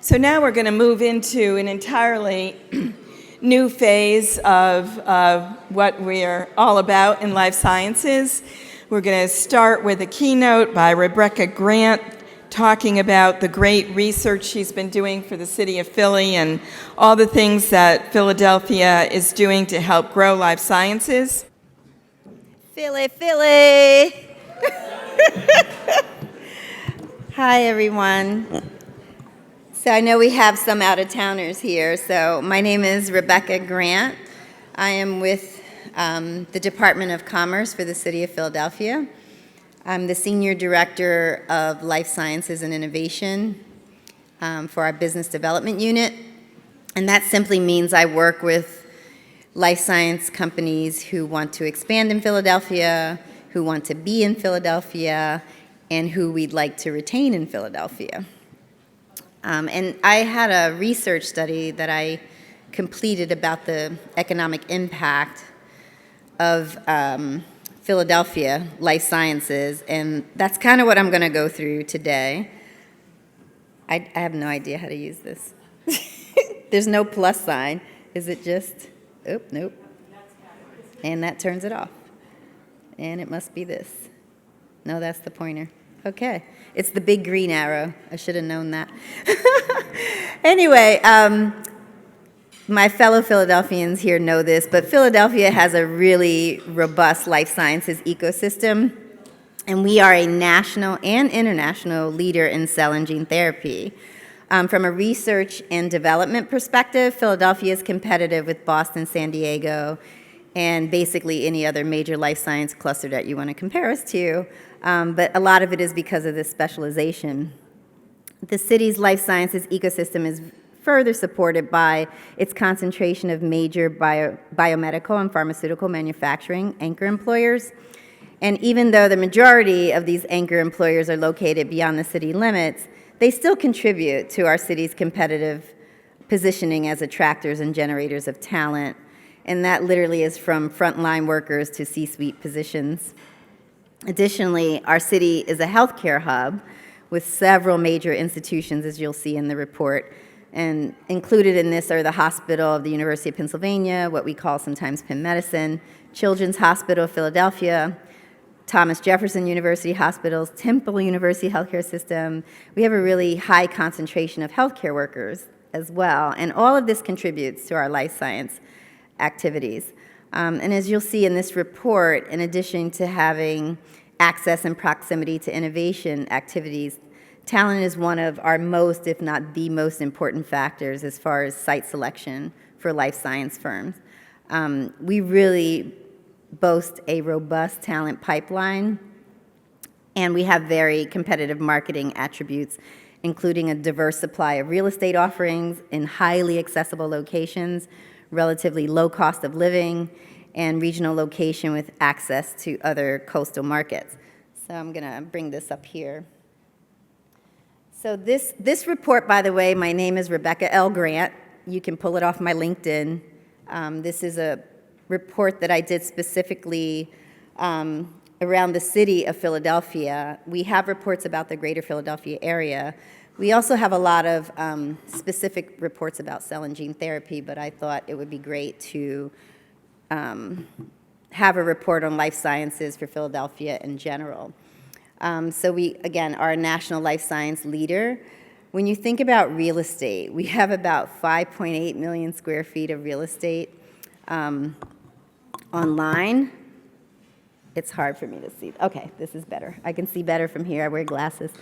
So now we're going to move into an entirely new phase of what we're all about in life sciences. We're going to start with a keynote by Rebecca Grant talking about the great research she's been doing for the city of Philly and all the things that Philadelphia is doing to help grow life sciences. Philly, Philly! Hi, everyone. So I know we have some out-of-towners here. So my name is Rebecca Grant. I am with the Department of Commerce for the City of Philadelphia. I'm the Senior Director of Life Sciences and Innovation for our Business Development Unit. And that simply means I work with life science companies who want to expand in Philadelphia, who want to be in Philadelphia, and who we'd like to retain in Philadelphia. And I had a research study that I completed about the economic impact of Philadelphia life sciences, and that's kind of what I'm going to go through today. I have no idea how to use this. There's no plus sign. Is it just, nope. And that turns it off. And it must be this. No, that's the pointer. Okay. It's the big green arrow. I should have known that. Anyway, my fellow Philadelphians here know this, but Philadelphia has a really robust life sciences ecosystem, and we are a national and international leader in cell and gene therapy. From a research and development perspective, Philadelphia is competitive with Boston, San Diego, and basically any other major life science cluster that you want to compare us to. But a lot of it is because of this specialization. The city's life sciences ecosystem is further supported by its concentration of major biomedical and pharmaceutical manufacturing anchor employers. And even though the majority of these anchor employers are located beyond the city limits, they still contribute to our city's competitive positioning as attractors and generators of talent. And that literally is from frontline workers to C-suite positions. Additionally, our city is a healthcare hub with several major institutions, as you'll see in the report. And included in this are the Hospital of the University of Pennsylvania, what we call sometimes Penn Medicine, Children's Hospital of Philadelphia, Thomas Jefferson University Hospitals, Temple University Healthcare System. We have a really high concentration of healthcare workers as well. And all of this contributes to our life science activities. And as you'll see in this report, in addition to having access and proximity to innovation activities, talent is one of our most, if not the most important factors as far as site selection for life science firms. We really boast a robust talent pipeline, and we have very competitive marketing attributes, including a diverse supply of real estate offerings in highly accessible locations, relatively low cost of living, and regional location with access to other coastal markets. So I'm going to bring this up here. So this report, by the way, my name is Rebecca L. Grant. You can pull it off my LinkedIn. This is a report that I did specifically around the city of Philadelphia. We have reports about the greater Philadelphia area. We also have a lot of specific reports about cell and gene therapy, but I thought it would be great to have a report on life sciences for Philadelphia in general. So we, again, are a national life science leader. When you think about real estate, we have about 5.8 million square feet of real estate online. It's hard for me to see. Okay, this is better. I can see better from here. I wear glasses.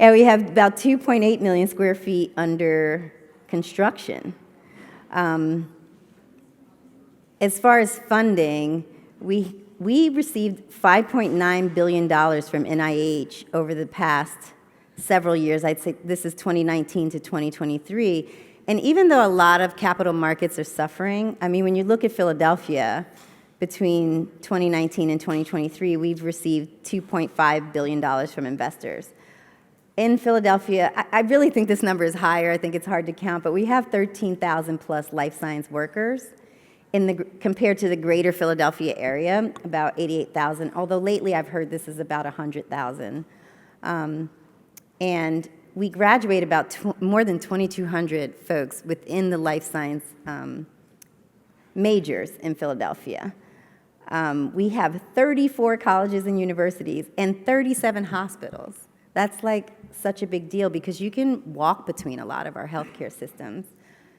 And we have about 2.8 million square feet under construction. As far as funding, we received $5.9 billion from NIH over the past several years. I'd say this is 2019 to 2023. And even though a lot of capital markets are suffering, I mean, when you look at Philadelphia, between 2019 and 2023, we've received $2.5 billion from investors. In Philadelphia, I really think this number is higher. I think it's hard to count, but we have 13,000 plus life science workers compared to the greater Philadelphia area, about 88,000, although lately I've heard this is about 100,000. And we graduate about more than 2,200 folks within the life science majors in Philadelphia. We have 34 colleges and universities and 37 hospitals. That's like such a big deal because you can walk between a lot of our healthcare systems.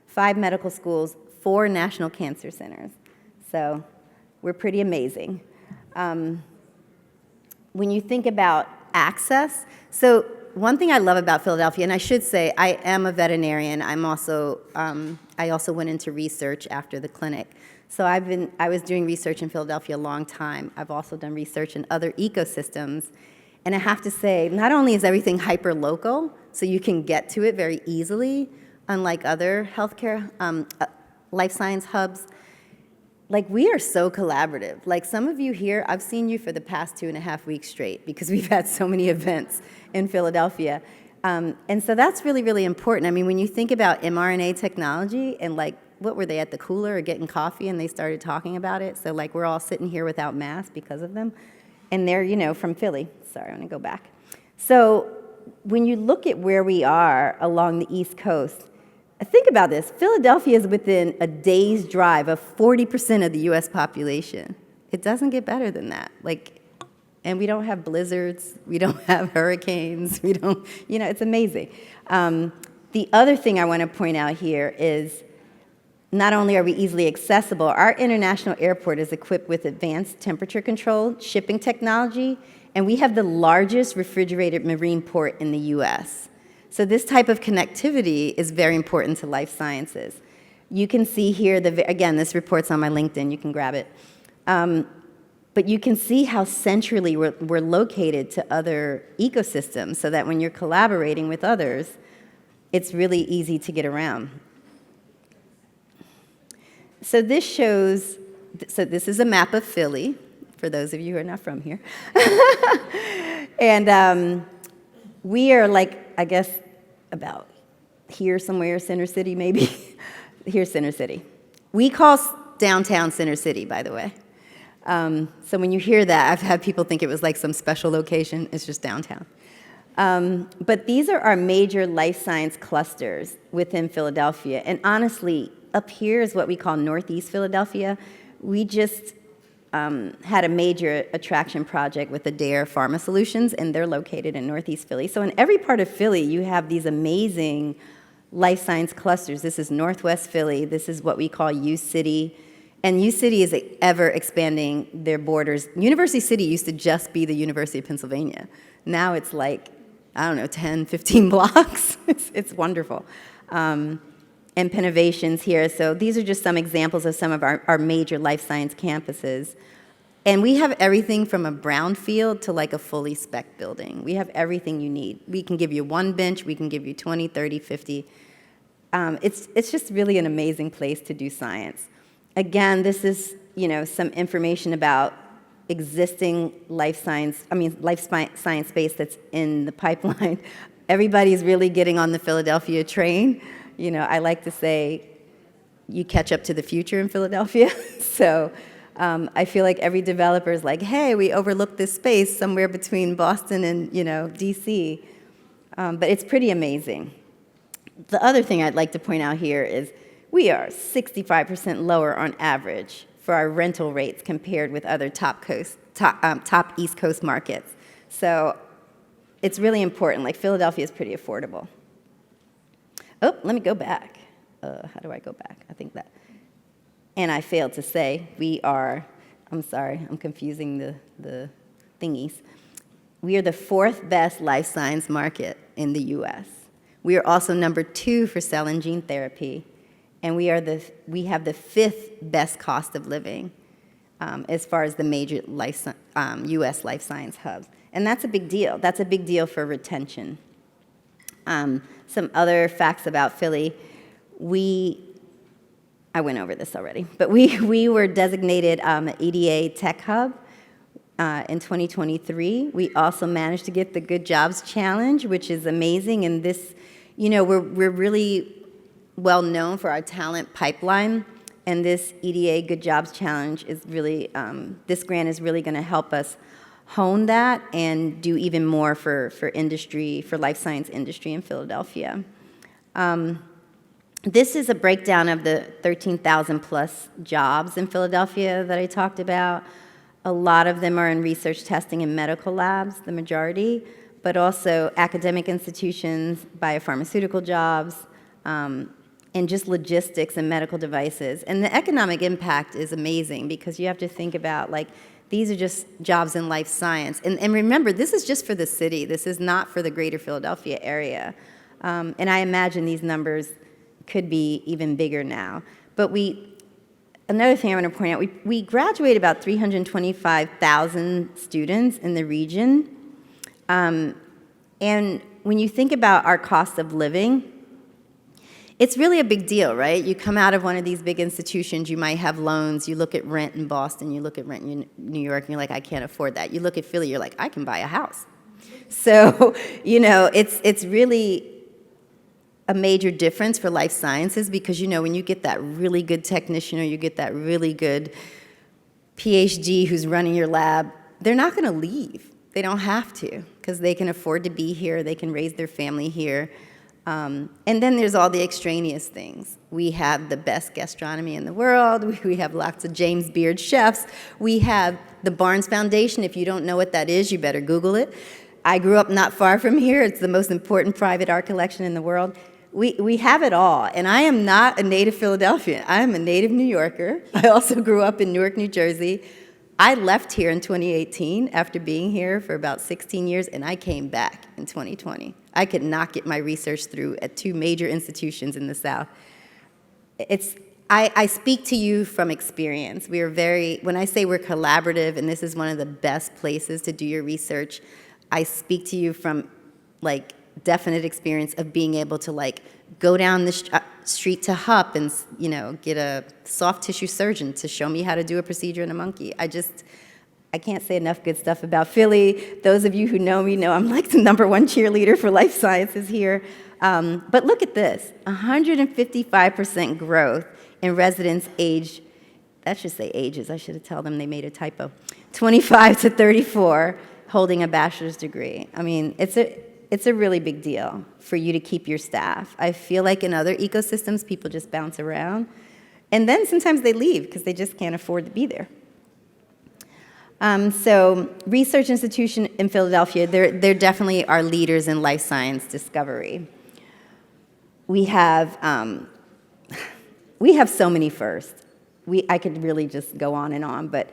5 medical schools, 4 national cancer centers. So we're pretty amazing. When you think about access, so one thing I love about Philadelphia, and I should say I am a veterinarian. I also went into research after the clinic. So I was doing research in Philadelphia a long time. I've also done research in other ecosystems. And I have to say, not only is everything hyper-local, so you can get to it very easily, unlike other healthcare life science hubs, like we are so collaborative. Like some of you here, I've seen you for the past 2.5 weeks straight because we've had so many events in Philadelphia. And so that's really, really important. I mean, when you think about mRNA technology and like, what were they at the cooler or getting coffee and they started talking about it? So like we're all sitting here without masks because of them. And they're, from Philly. Sorry, I'm gonna go back. So when you look at where we are along the East Coast, think about this. Philadelphia is within a day's drive of 40% of the US population. It doesn't get better than that. And we don't have blizzards, we don't have hurricanes, we don't, it's amazing. The other thing I want to point out here is not only are we easily accessible, our international airport is equipped with advanced temperature-controlled shipping technology, and we have the largest refrigerated marine port in the US. So this type of connectivity is very important to life sciences. You can see here, again, this report's on my LinkedIn, you can grab it. But you can see how centrally we're located to other ecosystems so that when you're collaborating with others, it's really easy to get around. So this shows, this is a map of Philly, for those of you who are not from here. And we are I guess, about here somewhere, Center City maybe. Here's Center City. We call downtown Center City, by the way. So when you hear that, I've had people think it was like some special location. It's just downtown. But these are our major life science clusters within Philadelphia. And honestly, up here is what we call Northeast Philadelphia. We just had a major attraction project with Adair Pharma Solutions, and they're located in Northeast Philly. So in every part of Philly, you have these amazing life science clusters. This is Northwest Philly. This is what we call U-City. And U-City is ever expanding their borders. University City used to just be the University of Pennsylvania. Now it's 10, 15 blocks. It's wonderful. And Pennovation's here. So these are just some examples of some of our major life science campuses. And we have everything from a brownfield to a fully spec building. We have everything you need. We can give you 1 bench. We can give you 20, 30, 50. It's just really an amazing place to do science. Again, this is, some information about existing life science space that's in the pipeline. Everybody's really getting on the Philadelphia train. I like to say you catch up to the future in Philadelphia. So I feel like every developer is like, hey, we overlooked this space somewhere between Boston and, DC. But it's pretty amazing. The other thing I'd like to point out here is we are 65% lower on average for our rental rates compared with other top East Coast markets. So it's really important. Philadelphia is pretty affordable. Oh, let me go back. How do I go back? I think that. And I failed to say I'm sorry, I'm confusing the thingies. We are the 4th best life science market in the US. We are also number 2 for cell and gene therapy. And we have the 5th best cost of living as far as the major US life science hubs. And that's a big deal. That's a big deal for retention. Some other facts about Philly. I went over this already, but we were designated an EDA Tech Hub in 2023. We also managed to get the Good Jobs Challenge, which is amazing. And this, we're really well known for our talent pipeline. And this EDA Good Jobs Challenge is really, this grant is really going to help us hone that and do even more for industry, for life science industry in Philadelphia. This is a breakdown of the 13,000 plus jobs in Philadelphia that I talked about. A lot of them are in research testing and medical labs, the majority, but also academic institutions, biopharmaceutical jobs, and just logistics and medical devices. And the economic impact is amazing because you have to think about, like, these are just jobs in life science. And remember, this is just for the city. This is not for the greater Philadelphia area. And I imagine these numbers could be even bigger now. But another thing I want to point out, we graduate about 325,000 students in the region. And when you think about our cost of living, it's really a big deal, right? You come out of one of these big institutions, you might have loans, you look at rent in Boston, you look at rent in New York, and you're like, I can't afford that. You look at Philly, you're like, I can buy a house. So, it's really a major difference for life sciences because, when you get that really good technician or you get that really good PhD who's running your lab, they're not going to leave. They don't have to because they can afford to be here, they can raise their family here. And then there's all the extraneous things. We have the best gastronomy in the world. We have lots of James Beard chefs. We have the Barnes Foundation. If you don't know what that is, you better Google it. I grew up not far from here. It's the most important private art collection in the world. We have it all. And I am not a native Philadelphian. I am a native New Yorker. I also grew up in Newark, New Jersey. I left here in 2018 after being here for about 16 years, and I came back in 2020. I could not get my research through at two major institutions in the South. I speak to you from experience. When I say we're collaborative and this is one of the best places to do your research, I speak to you from definite experience of being able to go down the street to Hupp and get a soft tissue surgeon to show me how to do a procedure in a monkey. I can't say enough good stuff about Philly. Those of you who know me know I'm like the #1 cheerleader for life sciences here. But look at this, 155% growth in residents age, that should say ages, I should have told them they made a typo, 25 to 34 holding a bachelor's degree. I mean, it's a really big deal for you to keep your staff. I feel like in other ecosystems, people just bounce around. And then sometimes they leave because they just can't afford to be there. So research institution in Philadelphia, they're definitely our leaders in life science discovery. We have so many firsts. I could really just go on and on, but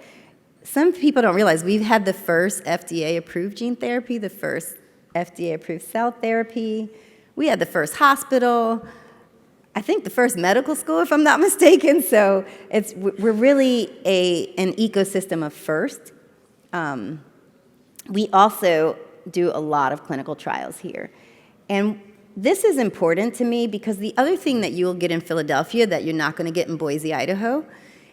some people don't realize we've had the first FDA-approved gene therapy, the first FDA-approved cell therapy. We had the first hospital, I think the first medical school, if I'm not mistaken. So we're really an ecosystem of first. We also do a lot of clinical trials here. And this is important to me because the other thing that you will get in Philadelphia that you're not going to get in Boise, Idaho,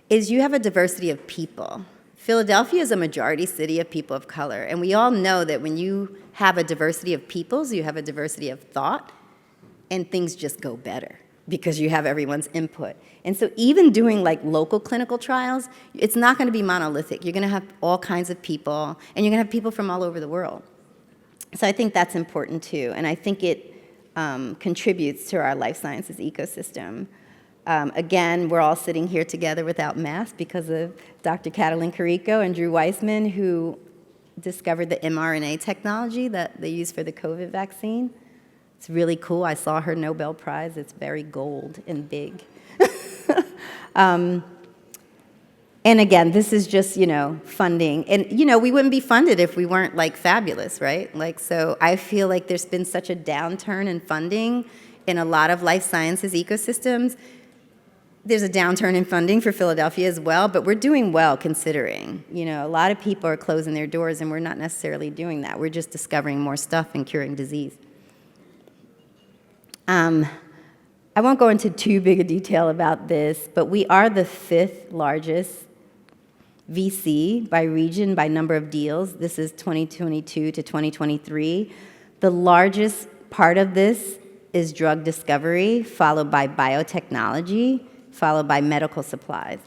is you have a diversity of people. Philadelphia is a majority city of people of color, and we all know that when you have a diversity of peoples, you have a diversity of thought, and things just go better because you have everyone's input. And so even doing local clinical trials, it's not going to be monolithic. You're going to have all kinds of people, and you're going to have people from all over the world. So I think that's important too, and I think it contributes to our life sciences ecosystem. Again, we're all sitting here together without masks because of Dr. Catalin Carrico and Drew Weissman, who discovered the mRNA technology that they use for the COVID vaccine. It's really cool. I saw her Nobel Prize. It's very gold and big. And again, this is just, funding. And, we wouldn't be funded if we weren't, fabulous, right? So I feel like there's been such a downturn in funding in a lot of life sciences ecosystems. There's a downturn in funding for Philadelphia as well, but we're doing well considering. A lot of people are closing their doors, and we're not necessarily doing that. We're just discovering more stuff and curing disease. I won't go into too big a detail about this, but we are the 5th largest VC by region, by number of deals. This is 2022 to 2023. The largest part of this is drug discovery, followed by biotechnology, followed by medical supplies.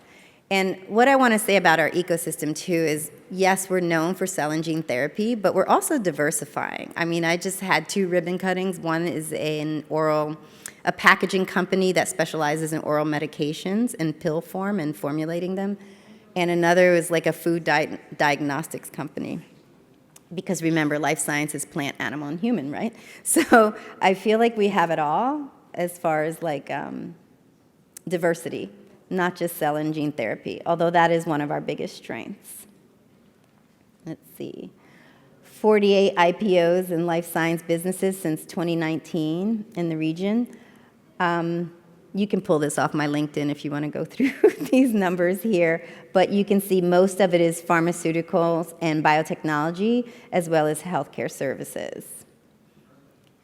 And what I want to say about our ecosystem, too, is yes, we're known for cell and gene therapy, but we're also diversifying. I mean, I just had 2 ribbon cuttings. One is a packaging company that specializes in oral medications in pill form and formulating them. And another is like a food diagnostics company. Because remember, life science is plant, animal, and human, right? So I feel like we have it all as far as like diversity, not just cell and gene therapy, although that is one of our biggest strengths. Let's see. 48 IPOs in life science businesses since 2019 in the region. You can pull this off my LinkedIn if you want to go through these numbers here, but you can see most of it is pharmaceuticals and biotechnology, as well as healthcare services.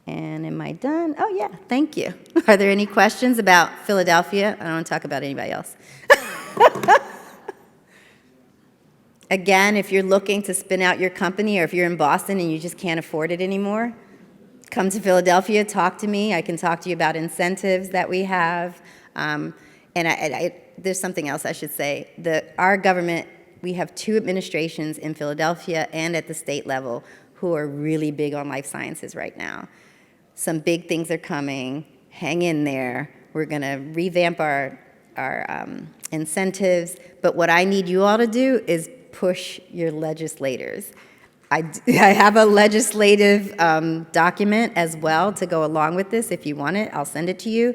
And am I done? Oh, yeah, thank you. Are there any questions about Philadelphia? I don't want to talk about anybody else. Again, if you're looking to spin out your company, or if you're in Boston and you just can't afford it anymore, come to Philadelphia, talk to me. I can talk to you about incentives that we have. And there's something else I should say. Our government, we have 2 administrations in Philadelphia and at the state level who are really big on life sciences right now. Some big things are coming. Hang in there. We're going to revamp our incentives. But what I need you all to do is push your legislators. I have a legislative document as well to go along with this. If you want it, I'll send it to you.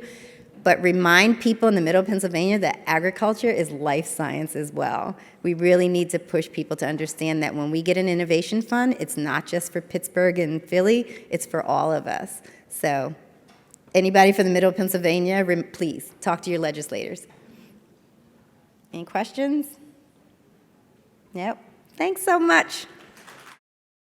But remind people in the middle of Pennsylvania that agriculture is life science as well. We really need to push people to understand that when we get an innovation fund, it's not just for Pittsburgh and Philly, it's for all of us. So anybody from the middle of Pennsylvania, please talk to your legislators. Any questions? Yep. Thanks so much.